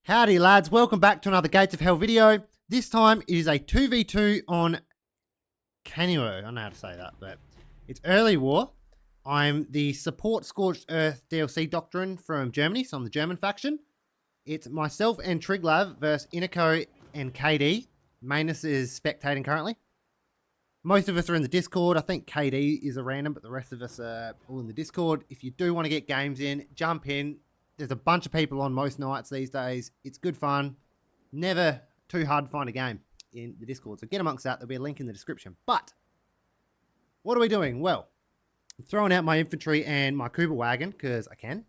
Howdy lads, welcome back to another Gates of Hell video. This time it is a 2v2 on Canuo. I don't know how to say that, but it's early war. I'm the support Scorched Earth DLC Doctrine from Germany, so I'm the German faction. It's myself and Triglav versus Inico and KD. Manus is spectating currently. Most of us are in the Discord. I think KD is a random, but the rest of us are all in the Discord. If you do want to get games in, jump in. There's a bunch of people on most nights these days. It's good fun. Never too hard to find a game in the Discord. So get amongst that. There'll be a link in the description. But what are we doing? Well, I'm throwing out my infantry and my Kuba wagon because I can.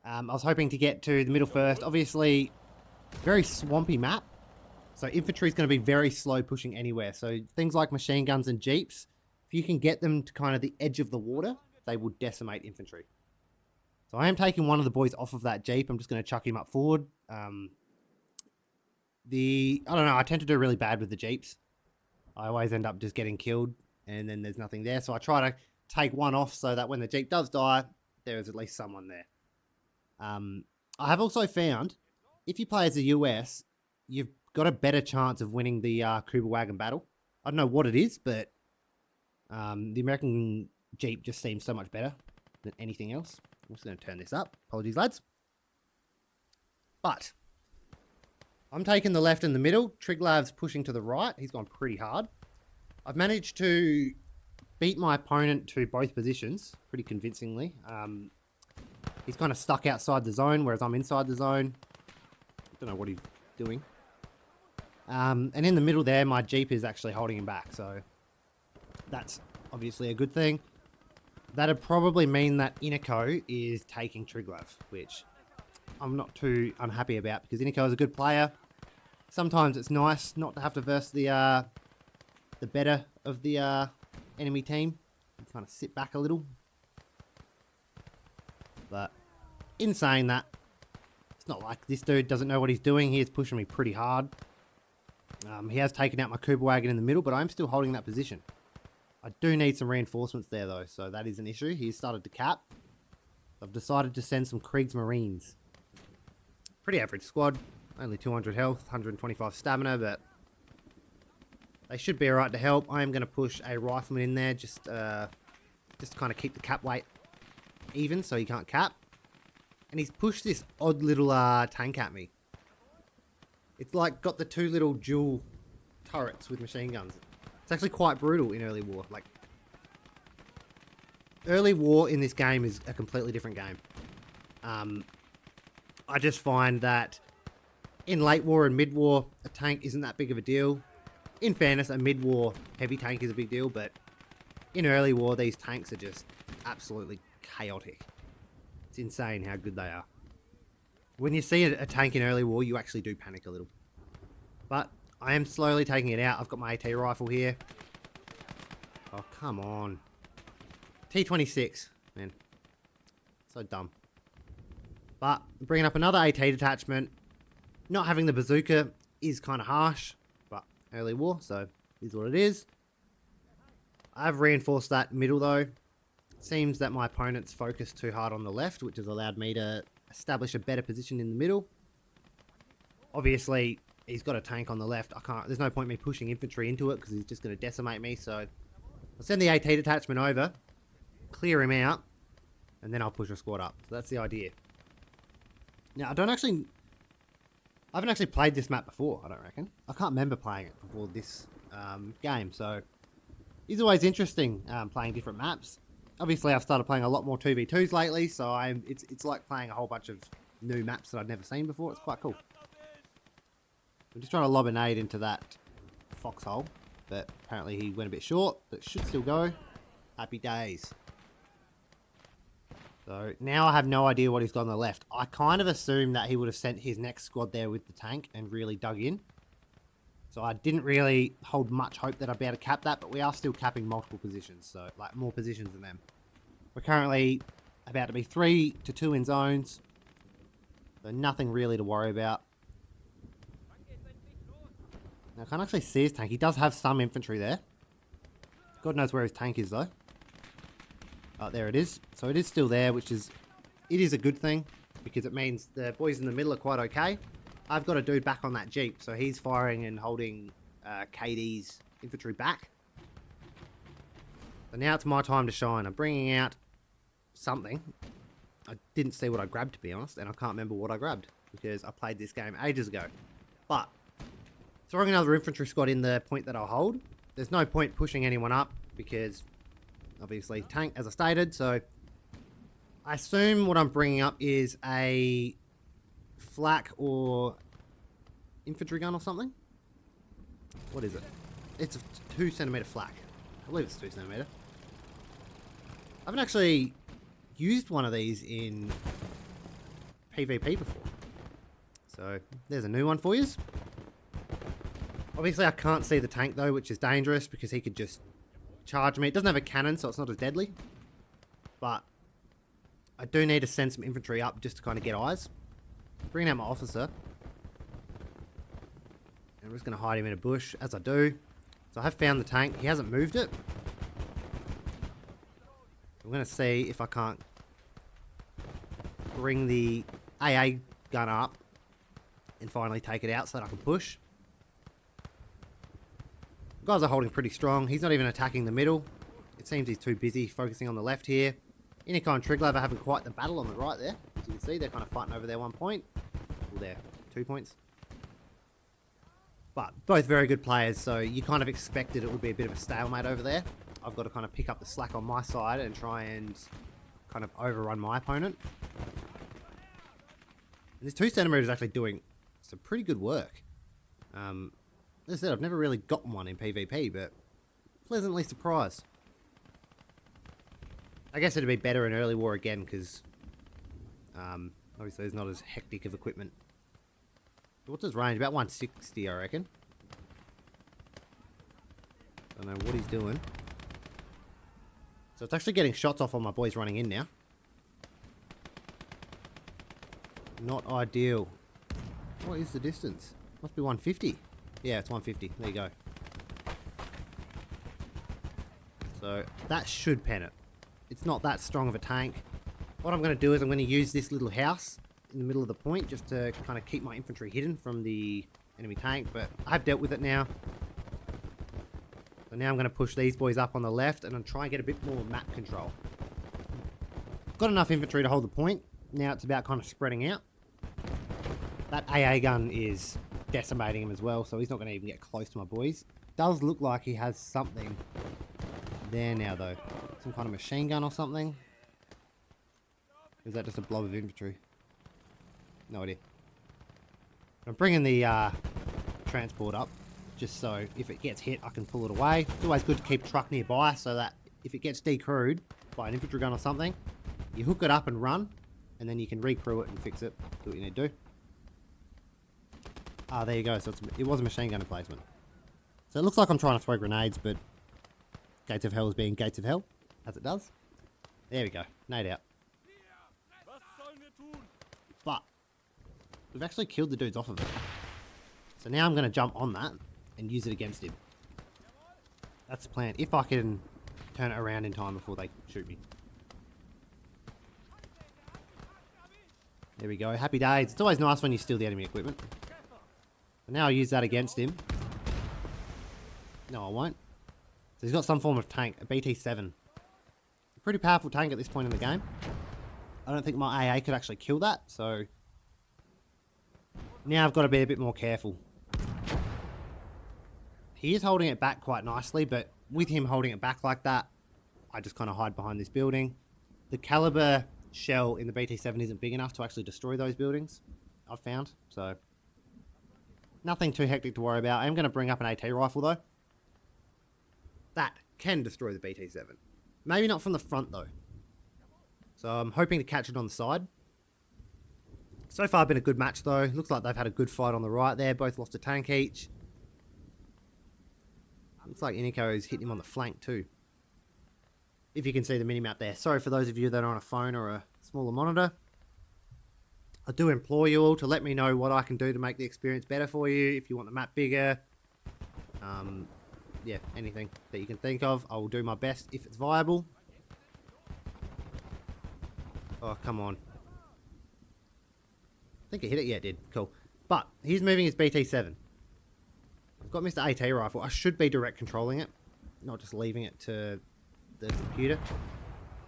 I was hoping to get to the middle first. Obviously, very swampy map. So infantry is going to be very slow pushing anywhere. So things like machine guns and jeeps, if you can get them to kind of the edge of the water, they will decimate infantry. So I am taking one of the boys off of that jeep. I'm just going to chuck him up forward. I don't know. I tend to do really bad with the jeeps. I always end up just getting killed and then there's nothing there. So I try to take one off so that when the jeep does die, there is at least someone there. I have also found if you play as a US, you've got a better chance of winning the Kuba wagon battle. I don't know what it is, but the American jeep just seems so much better than anything else. I'm just going to turn this up. Apologies, lads. But I'm taking the left and the middle. Triglav's pushing to the right. He's gone pretty hard. I've managed to beat my opponent to both positions pretty convincingly. He's kind of stuck outside the zone, whereas I'm inside the zone. I don't know what he's doing. And in the middle there, my jeep is actually holding him back. So that's obviously a good thing. That'd probably mean that Inico is taking Triglav, which I'm not too unhappy about because Inico is a good player. Sometimes it's nice not to have to verse the better of the enemy team. You kind of sit back a little. But in saying that, it's not like this dude doesn't know what he's doing. He is pushing me pretty hard. He has taken out my Kuba wagon in the middle, but I'm still holding that position. I do need some reinforcements there, though, so that is an issue. He's started to cap. I've decided to send some Kriegsmarines. Pretty average squad. Only 200 health, 125 stamina, but they should be alright to help. I am going to push a rifleman in there just to kind of keep the cap weight even so he can't cap. And he's pushed this odd little tank at me. It's like got the two little dual turrets with machine guns. It's actually quite brutal in early war. Like, early war in this game is a completely different game. I just find that in late war and mid war, a tank isn't that big of a deal. In fairness, a mid war heavy tank is a big deal, but in early war, these tanks are just absolutely chaotic. It's insane how good they are. When you see a tank in early war, you actually do panic a little. But I am slowly taking it out. I've got my AT rifle here. Oh, come on. T26. Man. So dumb. But bringing up another AT detachment. Not having the bazooka is kind of harsh. But early war, so is what it is. I've reinforced that middle, though. It seems that my opponent's focused too hard on the left, which has allowed me to establish a better position in the middle. Obviously, he's got a tank on the left. There's no point me pushing infantry into it because he's just going to decimate me. So I'll send the AT detachment over, clear him out, and then I'll push a squad up. So that's the idea. Now, I haven't actually played this map before, I don't reckon. I can't remember playing it before this game. So it's always interesting playing different maps. Obviously, I've started playing a lot more 2v2s lately, so it's like playing a whole bunch of new maps that I've never seen before. It's quite cool. I'm just trying to lob a nade into that foxhole, but apparently he went a bit short, but should still go. Happy days. So now I have no idea what he's got on the left. I kind of assumed that he would have sent his next squad there with the tank and really dug in. So I didn't really hold much hope that I'd be able to cap that, but we are still capping multiple positions, so like more positions than them. We're currently about to be 3-2 in zones, so nothing really to worry about. Now, I can't actually see his tank. He does have some infantry there. God knows where his tank is, though. Oh, there it is. So it is still there, which is... It is a good thing. because it means the boys in the middle are quite okay. I've got a dude back on that Jeep, so he's firing and holding KD's infantry back. So now it's my time to shine. I'm bringing out something. I didn't see what I grabbed, to be honest, and I can't remember what I grabbed because I played this game ages ago. But throwing another infantry squad in the point that I'll hold. There's no point pushing anyone up because obviously tank, as I stated. So I assume what I'm bringing up is a flak or infantry gun or something. What is it? It's a 2 centimeter flak. I believe it's 2 centimeter. I haven't actually used one of these in PvP before. So there's a new one for you. Obviously I can't see the tank though, which is dangerous because he could just charge me. It doesn't have a cannon, so it's not as deadly. But I do need to send some infantry up just to kind of get eyes. Bring out my officer. I'm just going to hide him in a bush as I do. So I have found the tank. He hasn't moved it. I'm going to see if I can't bring the AA gun up and finally take it out so that I can push. The guys are holding pretty strong. He's not even attacking the middle. It seems he's too busy focusing on the left here. Inico and Triglav are having quite the battle on the right there. As you can see, they're kind of fighting over their 1 point. Well, there, 2 points. But both very good players, so you kind of expected it would be a bit of a stalemate over there. I've got to kind of pick up the slack on my side and try and kind of overrun my opponent. And this 2 centimeter is actually doing some pretty good work. As I said, I've never really gotten one in PvP, but pleasantly surprised. I guess it'd be better in early war again, because obviously there's not as hectic of equipment. What's his range? About 160, I reckon. Don't know what he's doing. So it's actually getting shots off on my boys running in now. Not ideal. What is the distance? Must be 150. Yeah, it's 150. There you go. So that should pen it. It's not that strong of a tank. What I'm going to do is I'm going to use this little house in the middle of the point just to kind of keep my infantry hidden from the enemy tank, but I've dealt with it now. So now I'm going to push these boys up on the left and I'm trying to get a bit more map control. Got enough infantry to hold the point. Now it's about kind of spreading out. That AA gun is decimating him as well, so he's not going to even get close to my boys. Does look like he has something there now though. Some kind of machine gun or something. Or is that just a blob of infantry? No idea. I'm bringing the transport up just so if it gets hit I can pull it away. It's always good to keep a truck nearby so that if it gets decrewed by an infantry gun or something, you hook it up and run, and then you can recrew it and fix it. Do what you need to do. Ah, there you go. So it was a machine gun emplacement. So it looks like I'm trying to throw grenades, but Gates of Hell is being Gates of Hell, as it does. There we go. Nade out. But we've actually killed the dudes off of it. So now I'm going to jump on that and use it against him. That's the plan. If I can turn it around in time before they shoot me. There we go. Happy days. It's always nice when you steal the enemy equipment. So now I'll use that against him. No, I won't. So he's got some form of tank, a BT-7. A pretty powerful tank at this point in the game. I don't think my AA could actually kill that, so now I've got to be a bit more careful. He is holding it back quite nicely, but with him holding it back like that, I just kind of hide behind this building. The caliber shell in the BT-7 isn't big enough to actually destroy those buildings, I've found, so nothing too hectic to worry about. I am going to bring up an AT rifle though. That can destroy the BT-7. Maybe not from the front though. So I'm hoping to catch it on the side. So far been a good match though. Looks like they've had a good fight on the right there. Both lost a tank each. Looks like Inico's hit him on the flank too. If you can see the minimap there. Sorry for those of you that are on a phone or a smaller monitor. I do implore you all to let me know what I can do to make the experience better for you. If you want the map bigger. Yeah, anything that you can think of. I will do my best if it's viable. Oh, come on. think it hit it. Yeah, it did. Cool. But he's moving his BT7. I've got Mr. AT rifle. I should be direct controlling it, not just leaving it to the computer.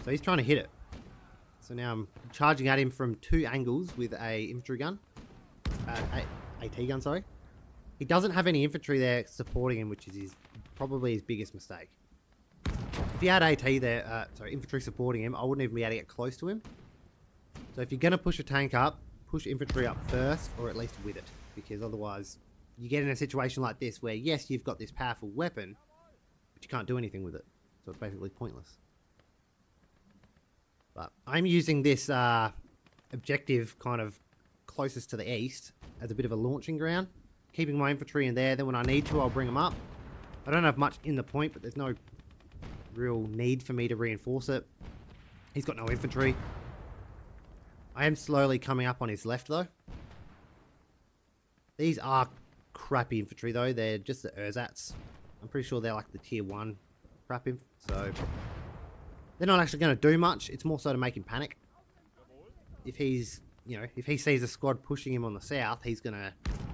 So he's trying to hit it. So now I'm charging at him from 2 angles with a infantry gun. AT gun, sorry. He doesn't have any infantry there supporting him, which is probably his biggest mistake. If he had AT there, infantry supporting him, I wouldn't even be able to get close to him. So if you're going to push a tank up, push infantry up first, or at least with it. Because otherwise, you get in a situation like this where, yes, you've got this powerful weapon, but you can't do anything with it. So it's basically pointless. But I'm using this objective kind of closest to the east as a bit of a launching ground. Keeping my infantry in there, then when I need to, I'll bring them up. I don't have much in the point, but there's no real need for me to reinforce it. He's got no infantry. I am slowly coming up on his left, though. These are crappy infantry, though. They're just the ersatz. I'm pretty sure they're like the tier 1 crap inf, so they're not actually going to do much. It's more so to make him panic. If he's, if he sees a squad pushing him on the south, he's going to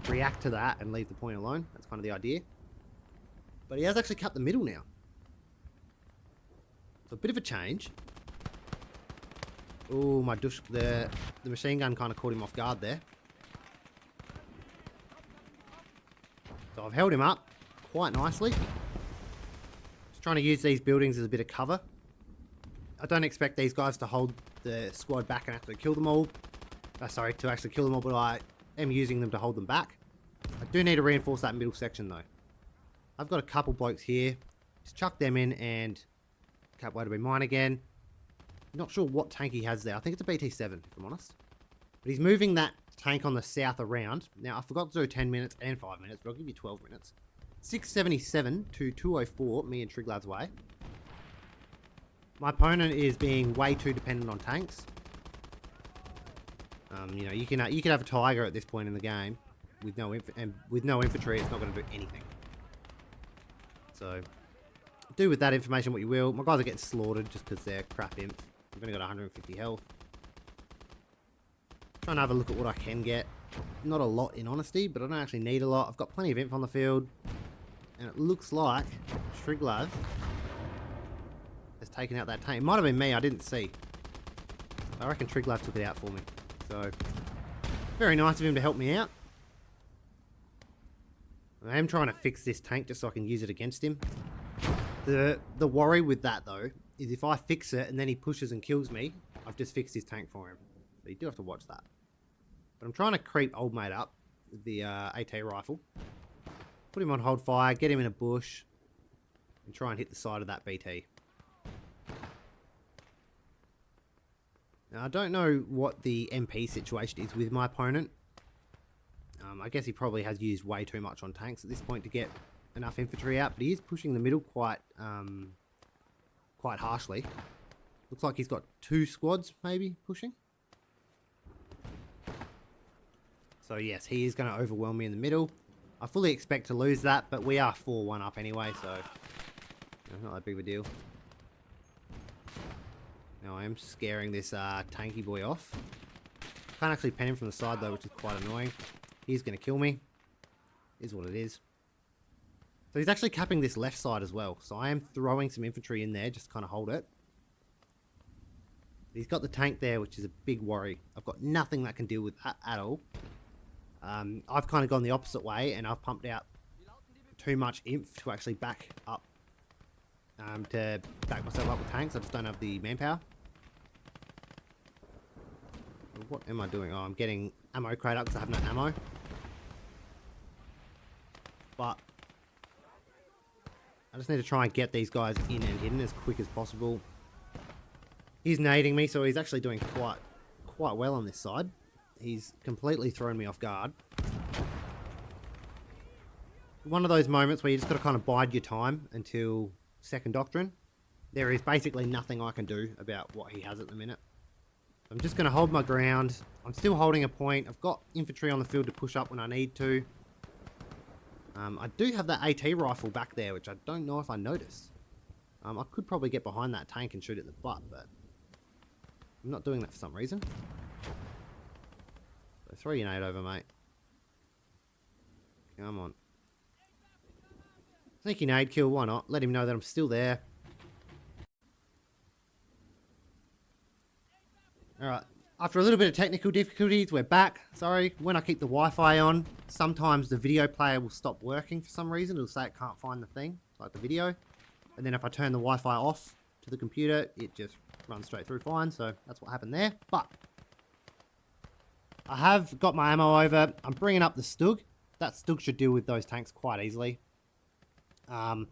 react to that and leave the point alone. That's kind of the idea. But he has actually cut the middle now. So a bit of a change. Oh, the machine gun kind of caught him off guard there. So I've held him up quite nicely. Just trying to use these buildings as a bit of cover. I don't expect these guys to hold the squad back and actually kill them all. To actually kill them all, but I am using them to hold them back. I do need to reinforce that middle section though. I've got a couple blokes here. Just chuck them in and can't wait to be mine again. Not sure what tank he has there. I think it's a BT7, if I'm honest. But he's moving that tank on the south around. Now, I forgot to do 10 minutes and 5 minutes, but I'll give you 12 minutes. 677 to 204, me and Triglad's way. My opponent is being way too dependent on tanks. You can have a Tiger at this point in the game with no infantry. It's not going to do anything. So, do with that information what you will. My guys are getting slaughtered just because they're crap imp. I've only got 150 health. Trying to have a look at what I can get. Not a lot in honesty, but I don't actually need a lot. I've got plenty of imp on the field. And it looks like Striglav has taken out that tank. It might have been me, I didn't see. I reckon Triglav took it out for me. So, very nice of him to help me out. I am trying to fix this tank just so I can use it against him. The worry with that though is if I fix it and then he pushes and kills me, I've just fixed his tank for him. So you do have to watch that. But I'm trying to creep old mate up with the AT rifle. Put him on hold fire, get him in a bush, and try and hit the side of that BT. Now I don't know what the MP situation is with my opponent. I guess he probably has used way too much on tanks at this point to get enough infantry out, but he is pushing the middle quite harshly. Looks like he's got 2 squads maybe pushing. So yes, he is going to overwhelm me in the middle. I fully expect to lose that, but we are 4-1 up anyway, so not that big of a deal. Now I am scaring this tanky boy off. Can't actually pen him from the side though, which is quite annoying. He's going to kill me. Is what it is. So he's actually capping this left side as well. So I am throwing some infantry in there just to kind of hold it. He's got the tank there, which is a big worry. I've got nothing that can deal with that at all. I've kind of gone the opposite way and I've pumped out too much inf to actually back up. To back myself up with tanks. I just don't have the manpower. What am I doing? Oh, I'm getting ammo crate up because I have no ammo. But I just need to try and get these guys in and hidden as quick as possible. He's nading me, so he's actually doing quite well on this side. He's completely thrown me off guard. One of those moments where you just got to kind of bide your time until second doctrine. There is basically nothing I can do about what he has at the minute. I'm just going to hold my ground. I'm still holding a point. I've got infantry on the field to push up when I need to. I do have that AT rifle back there, which I don't know if I noticed. I could probably get behind that tank and shoot it in the butt, but I'm not doing that for some reason. So throw your nade over, mate. Come on. Sneaky nade kill, why not? Let him know that I'm still there. Alright. After a little bit of technical difficulties, we're back. Sorry, when I keep the Wi-Fi on, sometimes the video player will stop working for some reason. It'll say it can't find the thing, like the video. And then if I turn the Wi-Fi off to the computer, it just runs straight through fine. So that's what happened there. But I have got my ammo over. I'm bringing up the Stug. That Stug should deal with those tanks quite easily. I've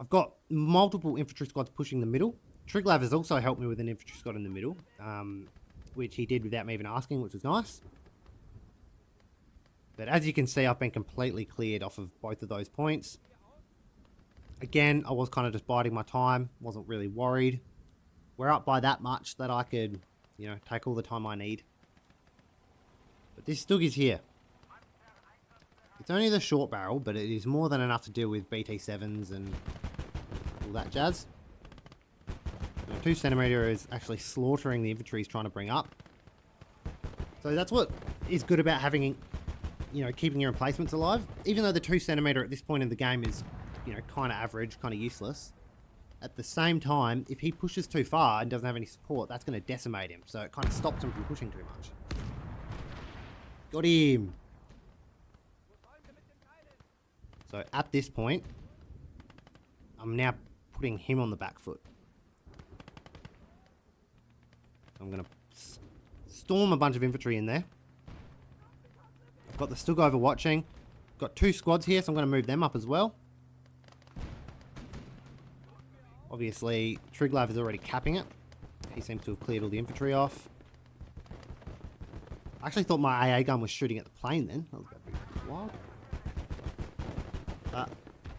got multiple infantry squads pushing the middle. Triglav has also helped me with an infantry squad in the middle, which he did without me even asking, which was nice. But as you can see, I've been completely cleared off of both of those points. Again, I was kind of just biding my time, wasn't really worried. We're up by that much that I could, you know, take all the time I need. But this Stug is here. It's only the short barrel, but it is more than enough to deal with BT7s and all that jazz. 2 centimeter is actually slaughtering the infantry he's trying to bring up. So that's what is good about having, you know, keeping your emplacements alive. Even though the 2 centimeter at this point in the game is, you know, kind of average, kind of useless. At the same time, if he pushes too far and doesn't have any support, that's going to decimate him. So it kind of stops him from pushing too much. Got him. So at this point, I'm now putting him on the back foot. I'm going to storm a bunch of infantry in there. I've got the Stug overwatching. Got 2 squads here, so I'm going to move them up as well. Obviously, Triglav is already capping it. He seems to have cleared all the infantry off. I actually thought my AA gun was shooting at the plane then. That was a bit wild.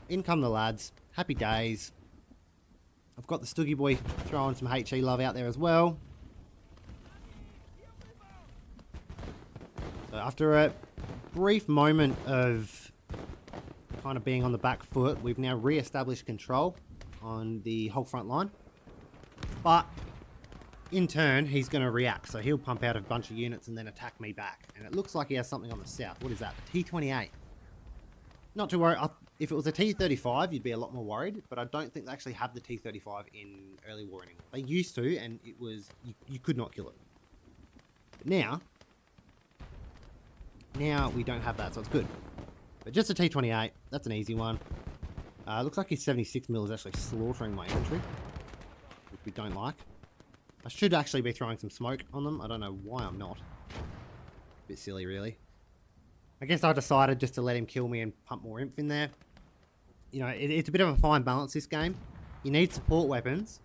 In come the lads. Happy days. I've got the Stuggy boy throwing some HE love out there as well. So after a brief moment of kind of being on the back foot, we've now re-established control on the whole front line. But in turn, he's going to react. So he'll pump out a bunch of units and then attack me back. And it looks like he has something on the south. What is that? The T-28. Not too worried. If it was a T-35, you'd be a lot more worried. But I don't think they actually have the T-35 in early war anymore. They used to, and it was you could not kill it. But now we don't have that, so it's good. But just a T-28, that's an easy one. Looks like his 76 mil is actually slaughtering my infantry, which we don't like. I should actually be throwing some smoke on them. I don't know why I'm not. A bit silly, really. I guess I decided just to let him kill me and pump more inf in there. You know, it's a bit of a fine balance, this game. You need support weapons,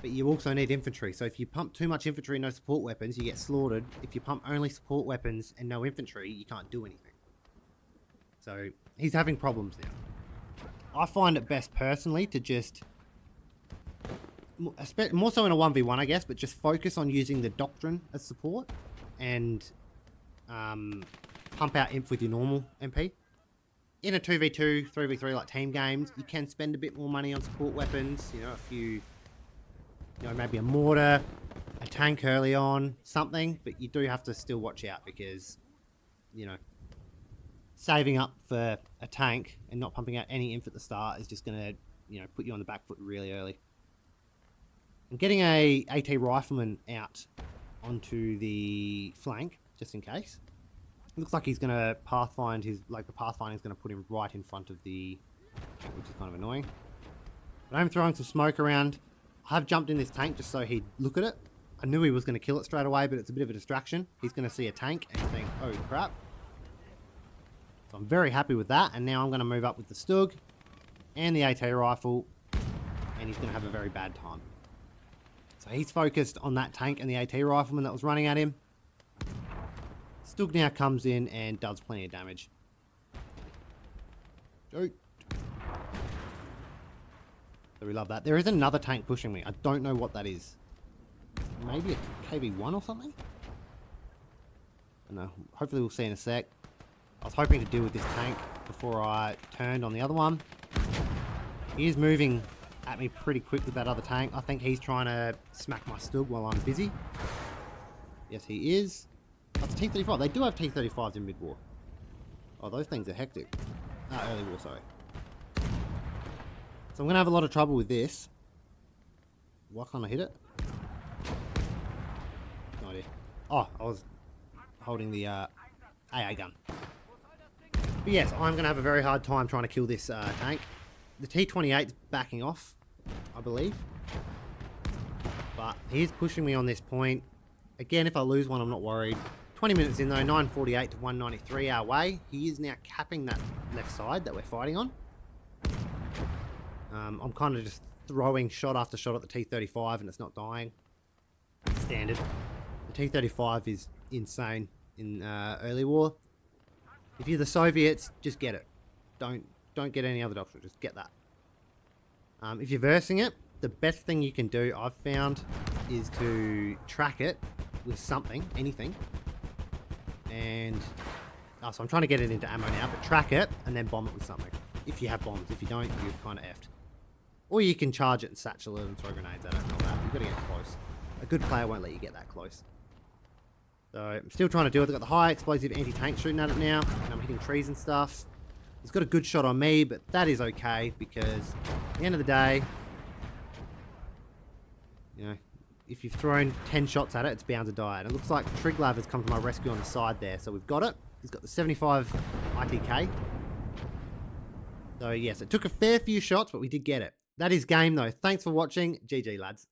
but you also need infantry. So if you pump too much infantry and no support weapons, you get slaughtered. If you pump only support weapons and no infantry, you can't do anything. So he's having problems now. I find it best personally to just, more so in a 1v1 I guess, but just focus on using the doctrine as support and pump out inf with your normal MP. In a 2v2, 3v3 like team games, you can spend a bit more money on support weapons, you know, a few, you know, maybe a mortar, a tank early on, something, but you do have to still watch out because, you know, saving up for a tank and not pumping out any inf at the start is just going to, you know, put you on the back foot really early. And getting a AT rifleman out onto the flank, just in case. It looks like he's going to pathfind his, like the pathfinder is going to put him right in front of the, which is kind of annoying. But I'm throwing some smoke around. I have jumped in this tank just so he'd look at it. I knew he was going to kill it straight away, but it's a bit of a distraction. He's going to see a tank and think, oh crap. So I'm very happy with that, and now I'm going to move up with the Stug and the AT rifle, and he's going to have a very bad time. So he's focused on that tank and the AT rifleman that was running at him. Stug now comes in and does plenty of damage. So we love that. There is another tank pushing me. I don't know what that is. Maybe a KV-1 or something? I don't know. Hopefully we'll see in a sec. I was hoping to deal with this tank before I turned on the other one. He is moving at me pretty quick with that other tank. I think he's trying to smack my Stug while I'm busy. Yes, he is. That's T-35. They do have T-35s in mid-war. Oh, those things are hectic. Early war, sorry. So I'm going to have a lot of trouble with this. Why can't I hit it? No idea. Oh, I was holding the AA gun. But yes, I'm going to have a very hard time trying to kill this tank. The T-28 is backing off, I believe. But he's pushing me on this point. Again, if I lose one, I'm not worried. 20 minutes in though, 948 to 193 our way. He is now capping that left side that we're fighting on. I'm kind of just throwing shot after shot at the T-35 and it's not dying. Standard. The T-35 is insane in early war. If you're the Soviets, just get it. Don't get any other doctrine, just get that. If you're versing it, the best thing you can do, I've found, is to track it with something, anything. And so I'm trying to get it into ammo now, but track it and then bomb it with something. If you have bombs, if you don't, you're kind of effed. Or you can charge it and satchel it and throw grenades at it and all that. You've got to get close. A good player won't let you get that close. So I'm still trying to do it. I've got the high explosive anti-tank shooting at it now, and I'm hitting trees and stuff. He's got a good shot on me, but that is okay because at the end of the day, you know, if you've thrown 10 shots at it, it's bound to die. And it looks like Triglav has come to my rescue on the side there. So we've got it. He's got the 75 ITK. So yes, it took a fair few shots, but we did get it. That is game though. Thanks for watching. GG lads.